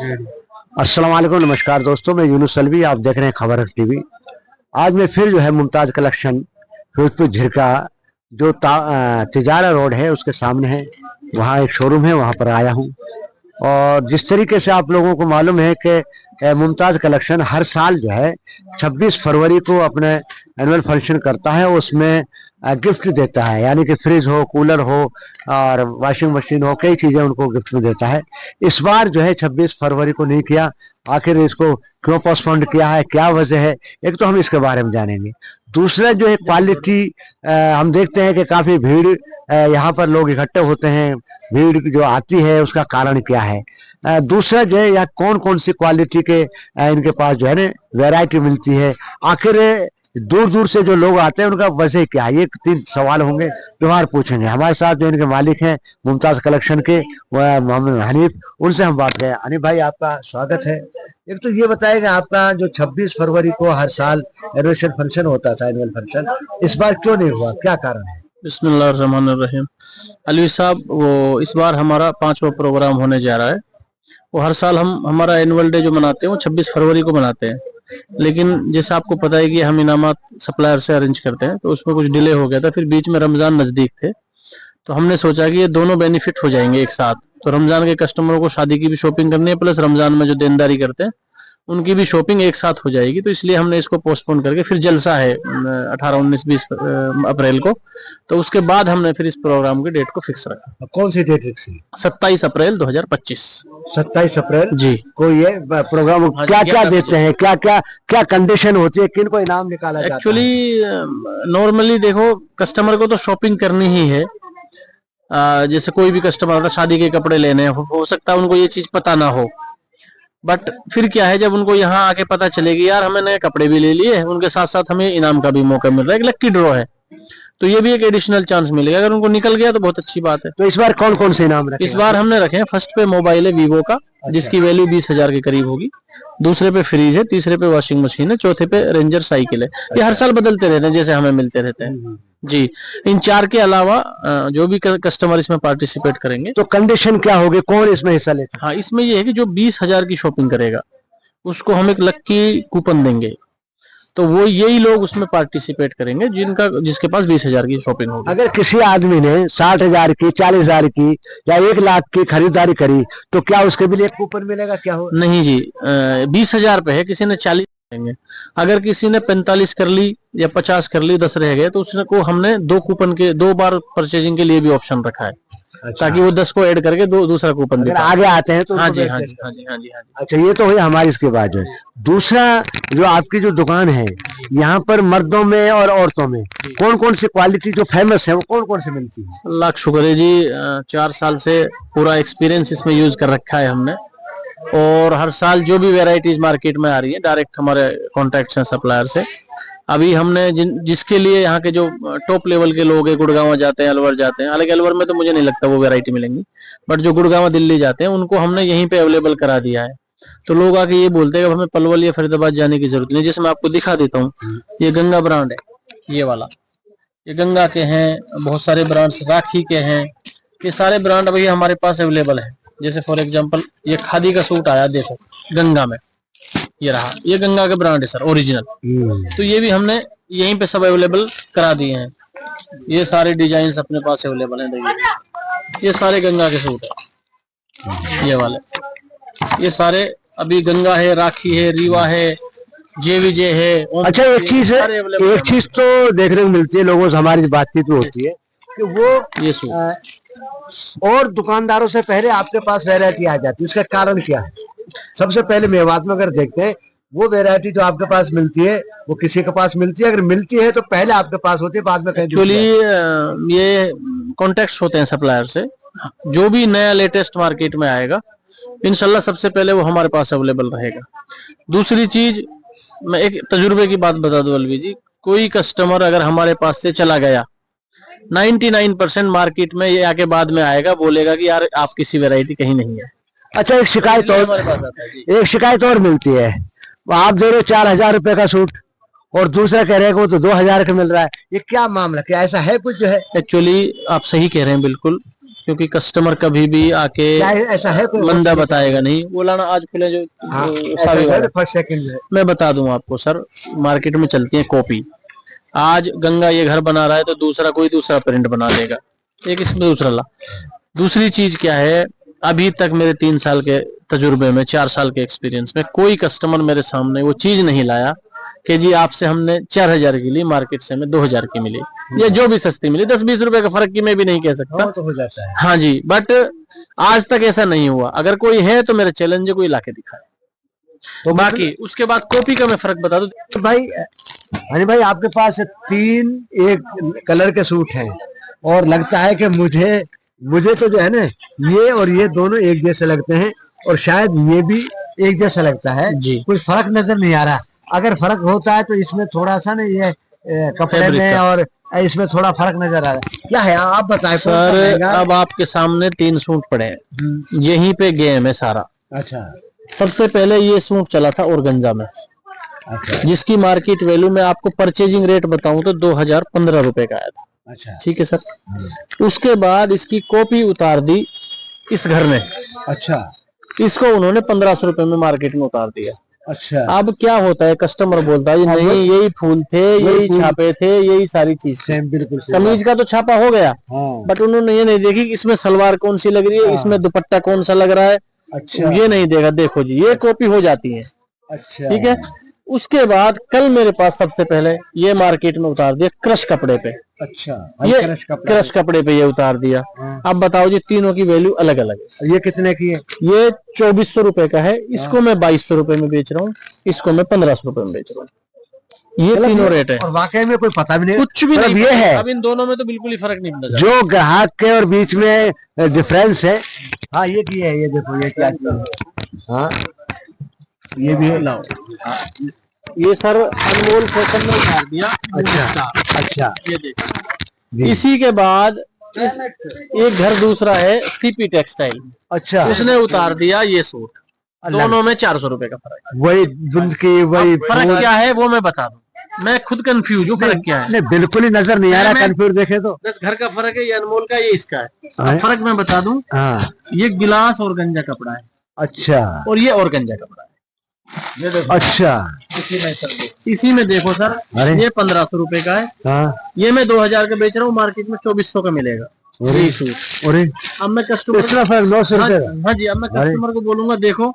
अस्सलाम वालेकुम, नमस्कार दोस्तों, मैं यूनुस सलवी, आप देख रहे हैं खबर टीवी। आज मैं फिर जो है मुमताज़ कलेक्शन फिरोजपुर झिरका जो तिजारा रोड है उसके सामने है, वहाँ एक शोरूम है, वहाँ पर आया हूँ। और जिस तरीके से आप लोगों को मालूम है कि मुमताज़ कलेक्शन हर साल जो है 26 फरवरी को अपने एनुअल फंक्शन करता है, उसमें गिफ्ट देता है, यानी कि फ्रिज हो, कूलर हो और वॉशिंग मशीन हो, कई चीज़ें उनको गिफ्ट में देता है। इस बार जो है 26 फरवरी को नहीं किया, आखिर इसको क्यों पोस्टपोन किया है, क्या वजह है, एक तो हम इसके बारे में जानेंगे। दूसरा जो है क्वालिटी, हम देखते हैं कि काफ़ी भीड़ यहाँ पर लोग इकट्ठे होते हैं, भीड़ जो आती है उसका कारण क्या है। दूसरा जो है यहाँ कौन कौन सी क्वालिटी के इनके पास जो है ना वैरायटी मिलती है, आखिर दूर दूर से जो लोग आते हैं उनका वजह क्या है। ये 3 सवाल होंगे जो हमारे पूछेंगे। हमारे साथ जो इनके मालिक हैं मुमताज़ कलेक्शन के, मोहम्मद हनीफ, उनसे हम बात करें। हनीफ भाई, आपका स्वागत है। एक तो ये बताएगा, आपका जो 26 फरवरी को हर साल एनुअल फंक्शन होता था, एनुअल फंक्शन इस बार क्यों नहीं हुआ, क्या कारण है? बिस्मिल्लाहिर्रहमानिर्रहीम। अलवी साहब, वो इस बार हमारा 5वां प्रोग्राम होने जा रहा है। वो हर साल हम हमारा एनुअल डे जो मनाते हैं वो 26 फरवरी को मनाते हैं, लेकिन जैसे आपको पता है कि हम इनामात सप्लायर से अरेंज करते हैं, तो उसमें कुछ डिले हो गया था। फिर बीच में रमजान नजदीक थे, तो हमने सोचा कि ये दोनों बेनिफिट हो जाएंगे एक साथ। तो रमजान के कस्टमरों को शादी की भी शॉपिंग करनी है, प्लस रमजान में जो देनदारी करते हैं उनकी भी शॉपिंग एक साथ हो जाएगी। तो इसलिए हमने इसको पोस्टपोन करके फिर जलसा है 18, 19, 20 अप्रैल को, तो उसके बाद हमने फिर इस प्रोग्राम की डेट को फिक्स रखा। कौन सी डेट फिक्स है? 27 अप्रैल 2025। 27 अप्रैल जी को ये प्रोग्राम। क्या क्या देते हैं, क्या क्या क्या कंडीशन होती है, किन को इनाम निकाला जाता है? एक्चुअली नॉर्मली देखो, कस्टमर को तो शॉपिंग करनी ही है। जैसे कोई भी कस्टमर अगर शादी के कपड़े लेने हो सकता है उनको ये चीज पता ना हो, बट फिर क्या है, जब उनको यहाँ आके पता चलेगी यार हमें नए कपड़े भी ले लिए, उनके साथ साथ हमें इनाम का भी मौका मिल रहा है, एक लक्की ड्रॉ है, तो ये भी एक एडिशनल चांस मिलेगा। अगर उनको निकल गया तो बहुत अच्छी बात है। तो इस बार कौन कौन से इनाम रखे? इस बार हमने रखे हैं, फर्स्ट पे मोबाइल है वीवो का, जिसकी वैल्यू 20,000 के करीब होगी। दूसरे पे फ्रिज है, तीसरे पे वॉशिंग मशीन है, चौथे पे रेंजर साइकिल है। ये हर साल बदलते रहते हैं, जैसे हमें मिलते रहते हैं जी। इन 4 के अलावा जो भी कस्टमर इसमें पार्टिसिपेट करेंगे। तो कंडीशन क्या होगी, कौन इसमें हिस्सा लेता है? हाँ, इसमें ये है कि जो 20,000 की शॉपिंग करेगा उसको हम एक लक्की कूपन देंगे, तो वो यही लोग उसमें पार्टिसिपेट करेंगे जिसके पास 20,000 की शॉपिंग होगी। अगर किसी आदमी ने 60,000 की, 40,000 की या 1 लाख की खरीदारी करी, तो क्या उसके भी लिए कूपन मिलेगा, क्या हो? नहीं जी, 20,000 पे है, किसी ने 40 करेंगे। अगर किसी ने 45 कर ली या 50 कर ली, 10 रह गए, तो उसने को हमने 2 कूपन के 2 बार परचेजिंग के लिए भी ऑप्शन रखा है। अच्छा। ताकि वो 10 को ऐड करके दूसरा कूपन दे। आगे आते हैं तो हाँ जी, हाँ जी, हाँ जी, हाँ जी, हाँ जी। अच्छा, ये तो हुई हमारी इसके बाद जो है। दूसरा, जो आपकी जो दुकान है यहाँ पर मर्दों में और औरतों में कौन कौन सी क्वालिटी जो फेमस है वो कौन कौन सी मिलती है? लाख शुक्र है जी, 4 साल से पूरा एक्सपीरियंस इसमें यूज कर रखा है हमने, और हर साल जो भी वेराइटीज मार्केट में आ रही है डायरेक्ट हमारे कॉन्टेक्ट हैं सप्लायर से। अभी हमने जिसके लिए यहाँ के जो टॉप लेवल के लोग हैं, गुड़गांव जाते हैं, अलवर जाते हैं, हालांकि अलवर में तो मुझे नहीं लगता वो वैरायटी मिलेंगी, बट जो गुड़गांव दिल्ली जाते हैं उनको हमने यहीं पे अवेलेबल करा दिया है। तो लोग आके ये बोलते हैं कि हमें पलवल या फरीदाबाद जाने की जरूरत नहीं। जैसे मैं आपको दिखा देता हूँ, ये गंगा ब्रांड है, ये वाला, ये गंगा के हैं, बहुत सारे ब्रांड्स राखी के हैं, ये सारे ब्रांड अभी हमारे पास अवेलेबल है। जैसे फॉर एग्जांपल ये खादी का सूट आया, देखो गंगा में, ये रहा, ये गंगा के ब्रांड है सर, ओरिजिनल। तो ये भी हमने यहीं पे सब अवेलेबल करा दिए हैं। ये सारे डिजाइन अपने पास अवेलेबल हैं, देखिए ये सारे गंगा के सूट है, ये वाले, ये सारे अभी गंगा है, राखी है, रीवा है, जेवीजे है। अच्छा, एक चीज तो देखने को मिलती है, लोगों से हमारी बातचीत होती है कि वो ये सूट और दुकानदारों से पहले आपके पास वैरायटी आ जाती है, इसका कारण क्या है? सबसे पहले मेवात में अगर देखते हैं, वो वैरायटी जो आपके पास मिलती है वो किसी के पास मिलती है? अगर मिलती है तो पहले आपके पास होती है, बाद में कहीं? एक्चुअली ये कॉन्टेक्ट होते हैं सप्लायर से, जो भी नया लेटेस्ट मार्केट में आएगा इंशाल्लाह सबसे पहले वो हमारे पास अवेलेबल रहेगा। दूसरी चीज, मैं एक तजुर्बे की बात बता दूं अलवी जी, कोई कस्टमर अगर हमारे पास से चला गया, 99% मार्केट में ये आके बाद में आएगा, बोलेगा कि यार आप किसी वैरायटी कहीं नहीं है। अच्छा, एक शिकायत और मिलती है, आप दे रहे 4,000 रुपए का सूट और दूसरा कह रहे हैं वो तो 2,000 का मिल रहा है, ये क्या मामला, क्या ऐसा है कुछ जो है? एक्चुअली आप सही कह रहे हैं बिल्कुल, क्योंकि कस्टमर कभी भी आके क्या ऐसा है कोई मंदा बताएगा नहीं। वो लाना आज खुले जो सावी वाला फर्स्ट सेकंड है? मैं बता दूं आपको सर, मार्केट में चलती है कॉपी। आज गंगा ये घर बना रहा है तो दूसरा कोई दूसरा प्रिंट बना देगा, एक इसमें दूसरा ला। दूसरी चीज क्या है, अभी तक मेरे 3 साल के तजुर्बे में, 4 साल के एक्सपीरियंस में, कोई कस्टमर मेरे सामने वो चीज नहीं लाया कि जी आपसे हमने 4000 की ली, मार्केट से हमें 2000 की मिली, या जो भी सस्ती मिली, 10-20 रुपए का फर्क की मैं भी नहीं कह सकता। तो हो जाता है। हाँ जी, बट आज तक ऐसा नहीं हुआ। अगर कोई है तो मेरा चैलेंज है कोई लाके दिखाए। तो बाकी उसके बाद कॉपी का मैं फर्क बता दूं। तो भाई हनी भाई, आपके पास 3 एक कलर के सूट हैं और लगता है कि मुझे तो जो है ना, ये और ये दोनों एक जैसे लगते हैं और शायद ये भी एक जैसा लगता है जी। कुछ फर्क नजर नहीं आ रहा। अगर फर्क होता है तो इसमें थोड़ा सा ना ये कपड़े में और इसमें थोड़ा फर्क नजर आ रहा है। क्या है आप बताएं सर। अब आपके सामने 3 सूट पड़े हैं, यहीं पे गेम है सारा। अच्छा। सबसे पहले ये सूट चला था ऑर्गेन्जा में, अच्छा। जिसकी मार्केट वैल्यू में आपको परचेजिंग रेट बताऊं तो 2015 रुपए का आया था। अच्छा। ठीक है सर। उसके बाद इसकी कॉपी उतार दी इस घर ने। अच्छा। इसको उन्होंने 1500 रुपए में मार्केट में उतार दिया। अच्छा। अब क्या होता है, कस्टमर बोलता है नहीं यही फूल थे, यही छापे थे, यही सारी चीज सेम बिल्कुल। कमीज का तो छापा हो गया, बट उन्होंने ये नहीं देखी कि इसमें सलवार कौन सी लग रही है, इसमें दुपट्टा कौन सा लग रहा है। अच्छा। ये नहीं देखा। देखो जी, ये कॉपी हो जाती है। अच्छा। ठीक है। उसके बाद कल मेरे पास सबसे पहले ये मार्केट में उतार दिया क्रश कपड़े पे। अच्छा। ये क्रश कपड़े पे ये उतार दिया। अब बताओ जी, तीनों की वैल्यू अलग अलग है। ये कितने की है? ये 2400 रुपए का है, इसको मैं 2200 रुपए में बेच रहा हूँ, इसको मैं 1500 रुपए में बेच रहा हूँ। ये तीनों रेट है और वाकई में कोई पता भी नहीं, कुछ भी नहीं ये है। अब इन दोनों में तो बिल्कुल ही फर्क नहीं पड़ता जो ग्राहक के और बीच में डिफरेंस है। हाँ ये की है, ये देखो ये क्या है। हाँ ये भी है। लाओ। ये सर अनमोल फैशन में उतार दिया। अच्छा। अच्छा। ये देखो। इसी के बाद एक घर दूसरा है सीपी टेक्सटाइल। अच्छा। उसने उतार दिया ये सूट। दोनों में 400 रुपए का फर्क है। वही धुंध की वही फर्क क्या है वो मैं बता दूं, मैं खुद कंफ्यूज हूँ फर्क क्या है। नहीं बिल्कुल ही नजर नहीं आ रहा, कंफ्यूज देखे तो। बस घर का फर्क है, ये अनमोल का, ये इसका है। फर्क मैं बता दूं। हाँ। ये गिलास और गंजा कपड़ा है। अच्छा। और ये और गंजा कपड़ा है। ये देखो। अच्छा। इसी में देखो सर, ये 1500 रुपए का है। हाँ। ये मैं 2000 का बेच रहा हूँ, मार्केट में 2400 का मिलेगा। अरे अब मैं कस्टमर 900 रुपए। हाँ जी, अब मैं कस्टमर को बोलूंगा देखो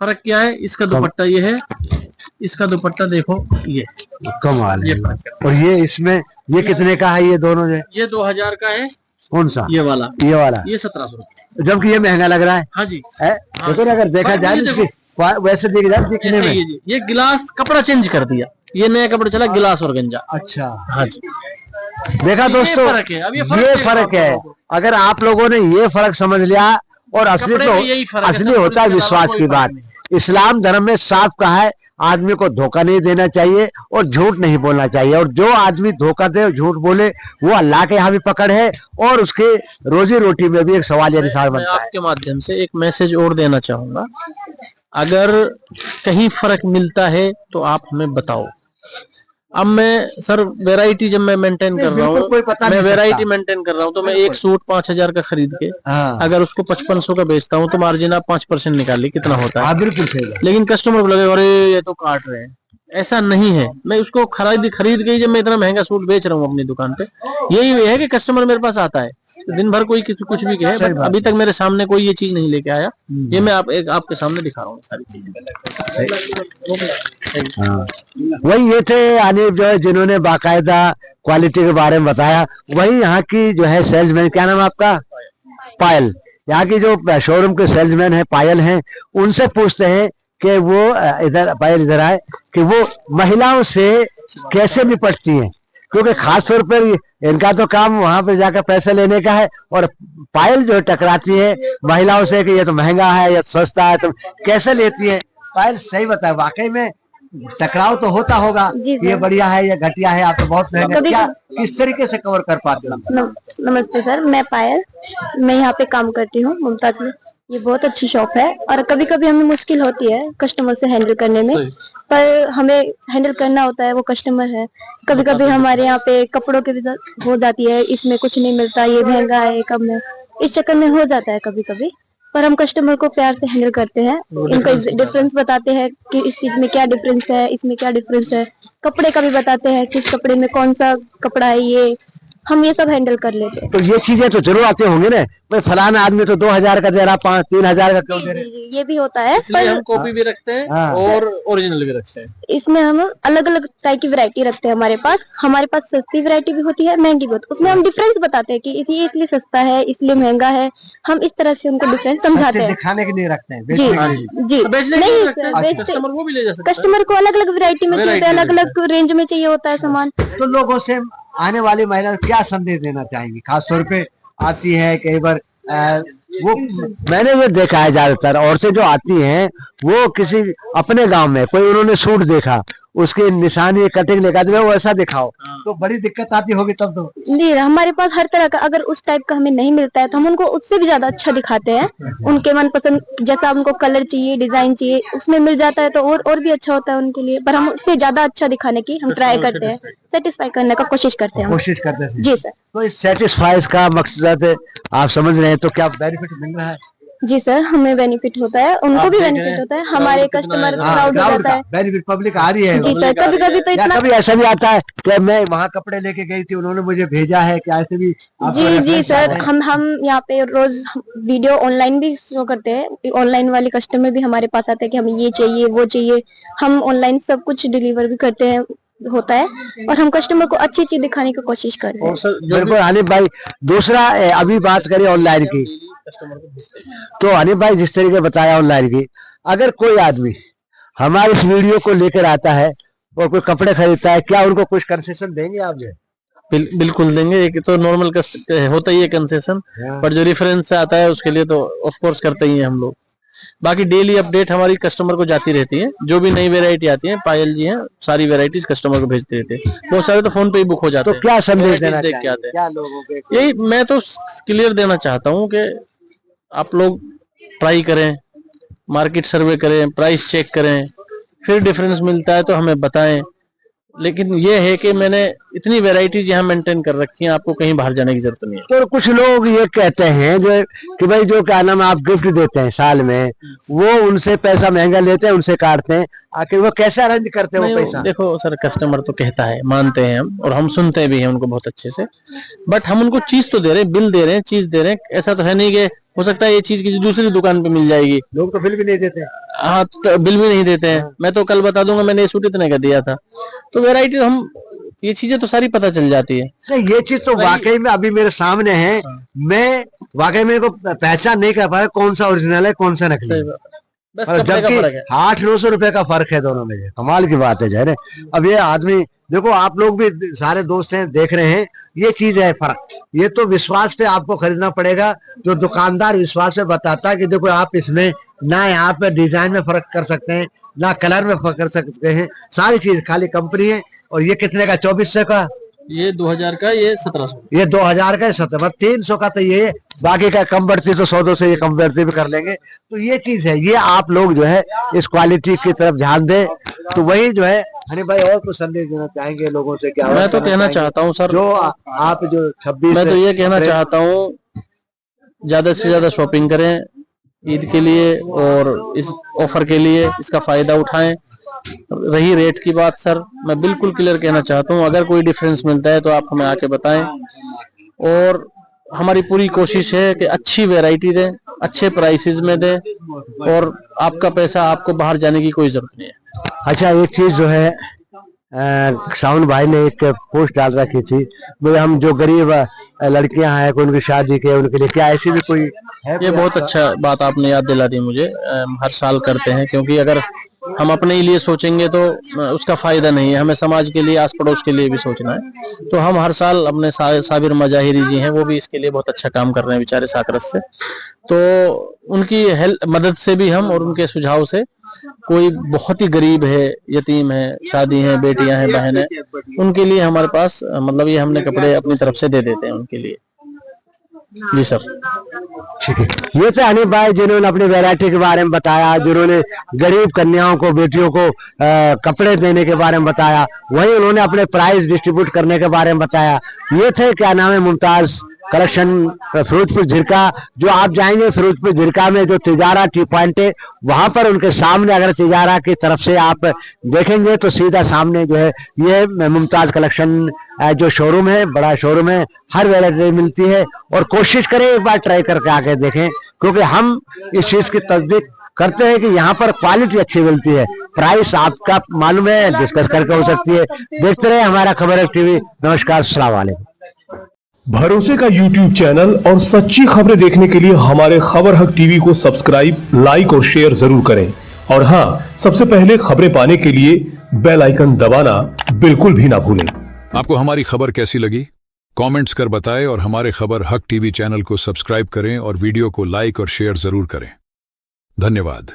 फर्क क्या है। इसका दुपट्टा ये है, इसका दुपट्टा देखो ये कमाल है। ये फर्क है। और ये इसमें ये कितने का है? ये दोनों जो ये 2000 का है। कौन सा? ये वाला। ये वाला। ये 1700 रुपए, जबकि ये महंगा लग रहा है। हाँ जी। देखो ना, अगर देखा जाए इसकी वैसे देखा जाए दिखने में। ये गिलास कपड़ा चेंज कर दिया, ये नया कपड़ा चला गिलास और गंजा। अच्छा। हाँ जी। देखा दोस्तों, फर्क है। अब ये फर्क है। अगर आप लोगों ने ये फर्क समझ लिया, और असली तो असली होता है विश्वास की बात। इस्लाम धर्म में साफ कहा है आदमी को धोखा नहीं देना चाहिए और झूठ नहीं बोलना चाहिए, और जो आदमी धोखा दे झूठ बोले वो अल्लाह के यहाँ भी पकड़ है और उसके रोजी रोटी में भी एक सवाल या निशान बनता है। आपके माध्यम से एक मैसेज और देना चाहूंगा, अगर कहीं फर्क मिलता है तो आप हमें बताओ। अब मैं सर वैरायटी जब मैं मेंटेन कर रहा हूँ, मैं वैरायटी मेंटेन कर रहा हूँ, तो मैं एक सूट 5000 का खरीद के अगर उसको 5500 का बेचता हूँ तो मार्जिन आप 5% निकाल ली, कितना होता है? बिल्कुल सही। लेकिन कस्टमर को लगे अरे ये तो काट रहे हैं, ऐसा नहीं है। मैं उसको खरीद के जब मैं इतना महंगा सूट बेच रहा हूँ अपनी दुकान पे, यही है कि कस्टमर मेरे पास आता है तो दिन भर कोई कुछ भी कहे, बट अभी तक मेरे सामने कोई ये चीज नहीं लेके आया। ये मैं आपके सामने दिखा रहा हूँ सारी चीजें। वही ये थे अनिल जो है जिन्होंने बाकायदा क्वालिटी के बारे में बताया। वही यहाँ की जो है सेल्समैन, क्या नाम है आपका? पायल। यहाँ की जो शोरूम के सेल्समैन है पायल हैं, उनसे पूछते हैं कि वो इधर पायल इधर आए कि वो महिलाओं से कैसे निपटती हैं, क्योंकि खास तौर पर इनका तो काम वहां पे जाकर पैसे लेने का है, और पायल जो टकराती है महिलाओं से कि ये तो महंगा है या सस्ता है, तो कैसे लेती है? पायल सही बताए, वाकई में टकराव तो होता होगा, ये बढ़िया है या घटिया है, आप तो बहुत महंगा, क्या किस तरीके से कवर कर पाते हो? नमस्ते सर, मैं पायल, मैं यहाँ पे काम करती हूँ मुमताज में। ये बहुत अच्छी शॉप है और कभी कभी हमें मुश्किल होती है कस्टमर से हैंडल करने में, पर हमें हैंडल करना होता है, वो कस्टमर है। कभी कभी हमारे यहाँ पे कपड़ों की हो जाती है, इसमें कुछ नहीं मिलता, ये महंगा है, कम है, इस चक्कर में हो जाता है कभी कभी, पर हम कस्टमर को प्यार से हैंडल करते हैं, इनका डिफरेंस बताते हैं कि इस चीज में क्या डिफरेंस है, इसमें क्या डिफरेंस है, कपड़े का भी बताते हैं किस कपड़े में कौन सा कपड़ा है, ये हम ये सब हैंडल कर लेते हैं। तो ये चीजें तो जरूर आते होंगे ना, भाई फलाना आदमी तो 2000 का दे रहा, 3,000 का क्यों दे रहे? ये भी होता है, इसलिए हम कॉपी भी रखते हैं हाँ। और ओरिजिनल भी रखते हैं। इसमें हम अलग अलग टाइप की वैरायटी रखते हैं। हमारे पास सस्ती वैरायटी भी होती है, महंगी भी होती है। उसमें हम डिफरेंस बताते हैं कि ये इसलिए सस्ता है, इसलिए महंगा है। हम इस तरह से उनको डिफरेंस समझाते हैं। दिखाने के लिए रखते हैं, जी बेचने के लिए। जी, बेचने के लिए रखते हैं, नहीं, कस्टमर वो भी ले जा सकता है। कस्टमर को अलग अलग वैरायटी में चाहिए, अलग अलग रेंज में चाहिए होता है सामान। तो लोगों से आने वाली महिला को क्या संदेश देना चाहेंगी? खास तौर पे आती है कई बार वो मैंने ये देखा है ज्यादातर औरतें जो आती हैं वो किसी अपने गांव में कोई उन्होंने सूट देखा, उसकी निशानी कटिंग लेकर तो वो ऐसा दिखाओ, तो बड़ी दिक्कत आती होगी तब तो। नहीं, हमारे पास हर तरह का, अगर उस टाइप का हमें नहीं मिलता है तो हम उनको उससे भी ज्यादा अच्छा दिखाते हैं। उनके मनपसंद जैसा उनको कलर चाहिए, डिजाइन चाहिए, उसमें मिल जाता है तो और भी अच्छा होता है उनके लिए। पर हम उससे ज्यादा अच्छा दिखाने की हम ट्राई करते हैं, सेटिस्फाई करने का कोशिश करते हैं। कोशिश करते हैं जी सर। तो इस सेटिस्फाई का मकसद आप समझ रहे हैं, तो क्या बेनिफिट मिल रहा है? जी सर, हमें बेनिफिट होता है, उनको भी बेनिफिट होता है, हमारे कस्टमर प्राउड हो जाता है। बेनिफिट पब्लिक आ रही है। जी सर, कभी कभी तो इतना, कभी ऐसा भी आता है कि मैं वहाँ कपड़े लेके गई थी, उन्होंने मुझे भेजा है, क्या ऐसे भी? जी सर, हम यहाँ पे रोज वीडियो ऑनलाइन भी शो करते हैं। ऑनलाइन वाले कस्टमर भी हमारे पास आते हैं कि हमें ये चाहिए वो चाहिए। हम ऑनलाइन सब कुछ डिलीवर भी करते हैं, होता है, और हम कस्टमर को अच्छी चीज दिखाने की कोशिश कर रहे हैं। बिल्कुल हनीफ भाई, दूसरा अभी बात करें ऑनलाइन की, तो हनीफ भाई जिस तरीके बताया ऑनलाइन की, अगर कोई आदमी हमारे इस वीडियो को लेकर आता है और कोई कपड़े खरीदता है, क्या उनको कुछ कंसेशन देंगे आप? जो बिल्कुल देंगे। एक तो नॉर्मल होता ही है कंसेशन, पर जो रेफरेंस से आता है उसके लिए तो ऑफ कोर्स करते ही हैं हम लोग। बाकी डेली अपडेट हमारी कस्टमर को जाती रहती है, जो भी नई वैरायटी आती है, पायल जी हैं सारी वैरायटीज कस्टमर को भेजते रहते हैं। बहुत सारे तो फोन पे ही बुक हो जाते हैं। तो क्या संदेश देना देख के आते हैं क्या लोगों के? यही मैं तो क्लियर देना चाहता हूँ कि आप लोग ट्राई करें, मार्केट सर्वे करें, प्राइस चेक करें, फिर डिफरेंस मिलता है तो हमें बताएं। लेकिन ये है कि मैंने इतनी वैरायटीज यहाँ मेंटेन कर रखी हैं, आपको कहीं बाहर जाने की जरूरत नहीं है। तो कुछ लोग ये कहते हैं जो कि भाई जो क्या नाम आप गिफ्ट देते हैं साल में, वो उनसे पैसा महंगा लेते हैं, उनसे काटते हैं, आखिर वो कैसे अरेंज करते हैं वो पैसा? देखो सर, कस्टमर तो कहता है, मानते हैं हम, और हम सुनते भी हैं उनको बहुत अच्छे से, बट हम उनको चीज तो दे रहे हैं, बिल दे रहे हैं, चीज दे रहे हैं। ऐसा तो है नहीं कि हो सकता है ये चीज किसी दूसरी दुकान पे मिल जाएगी। लोग तो बिल भी नहीं देते। हाँ, तो बिल भी नहीं देते हैं। मैं तो कल बता दूंगा मैंने ये सूट इतने का दिया था। तो वैरायटी हम ये चीजें तो सारी पता चल जाती है। नहीं, ये चीज तो वाकई में अभी मेरे सामने है, मैं वाकई में को पहचान नहीं कर पाया कौन सा ओरिजिनल है कौन सा नकली है। बस कपड़े का फर्क है। 800-900 रुपए का फर्क है दोनों में, कमाल की बात है जहरे। अब ये आदमी देखो, आप लोग भी सारे दोस्त हैं, देख रहे हैं, ये चीज है फर्क। ये तो विश्वास पे आपको खरीदना पड़ेगा, जो दुकानदार विश्वास पे बताता है कि देखो आप इसमें ना यहाँ पे डिजाइन में फर्क कर सकते हैं, ना कलर में फर्क कर सकते हैं, सारी चीज खाली कंपनी है। और ये कितने का? 2400 का, ये 2000 का, ये 1700, ये 2000 का, 1700, 300 का। तो ये बाकी का कम बढ़ती तो 100 से ये कम बढ़ती भी कर लेंगे। तो ये चीज है, ये आप लोग जो है इस क्वालिटी की तरफ ध्यान दें। तो वही जो है हनीफ भाई, और कुछ संदेश देना चाहेंगे लोगों से? क्या मैं तो कहना चाहता हूँ सर, जो आप जो 26, मैं तो ये कहना चाहता हूँ, ज्यादा से ज्यादा शॉपिंग करें ईद के लिए, और इस ऑफर के लिए इसका फायदा उठाएं। रही रेट की बात सर, मैं बिल्कुल क्लियर कहना चाहता हूँ, अगर कोई डिफरेंस मिलता है तो आप हमें आके बताएं। और हमारी पूरी कोशिश है कि अच्छी वैरायटी दें, अच्छे प्राइसेस में दें, और आपका पैसा आपको बाहर जाने की कोई जरूरत नहीं है। अच्छा, एक चीज जो है, साउंड भाई ने एक पोस्ट डाल रखी थी, बोले हम जो गरीब लड़कियां हैं उनकी शादी के, उनके लिए क्या ऐसी भी कोई है? ये बहुत अच्छा बात आपने याद दिला दी मुझे। हर साल करते हैं, क्योंकि अगर हम अपने ही लिए सोचेंगे तो उसका फायदा नहीं है, हमें समाज के लिए, आस पड़ोस के लिए भी सोचना है। तो हम हर साल अपने साबिर मजाहिरी जी हैं, वो भी इसके लिए बहुत अच्छा काम कर रहे हैं बेचारे साकरस से। तो उनकी हेल्प मदद से भी हम, और उनके सुझाव से, कोई बहुत ही गरीब है, यतीम है, शादी है, बेटियां हैं, बहन है, उनके लिए हमारे पास मतलब ये हमने कपड़े अपनी तरफ से दे देते हैं उनके लिए। जी सर, ठीक है। ये थे हनीफ भाई जिन्होंने अपनी वैरायटी के बारे में बताया, जिन्होंने गरीब कन्याओं को, बेटियों को कपड़े देने के बारे में बताया, वहीं उन्होंने अपने प्राइस डिस्ट्रीब्यूट करने के बारे में बताया। ये थे क्या नाम है, मुमताज कलेक्शन फिरोजपुर झिरका। जो आप जाएंगे फिरोजपुर झिरका में जो तिजारा टी पॉइंट है वहां पर उनके सामने अगर तिजारा की तरफ से आप देखेंगे तो सीधा सामने जो है ये मुमताज कलेक्शन जो शोरूम है, बड़ा शोरूम है, हर वैरायटी मिलती है। और कोशिश करें एक बार ट्राई करके आके देखें, क्योंकि हम इस चीज की तस्दीक करते हैं कि यहाँ पर क्वालिटी अच्छी मिलती है। प्राइस आपका मालूम है, डिस्कस करके हो सकती है। देखते रहे हमारा खबर हक टीवी। नमस्कार, अस्सलाम वालेकुम। भरोसे का YouTube चैनल और सच्ची खबरें देखने के लिए हमारे खबर हक टीवी को सब्सक्राइब, लाइक और शेयर जरूर करें। और हाँ, सबसे पहले खबरें पाने के लिए बेल आइकन दबाना बिल्कुल भी ना भूलें। आपको हमारी खबर कैसी लगी? कमेंट्स कर बताएं और हमारे खबर हक टीवी चैनल को सब्सक्राइब करें और वीडियो को लाइक और शेयर जरूर करें। धन्यवाद।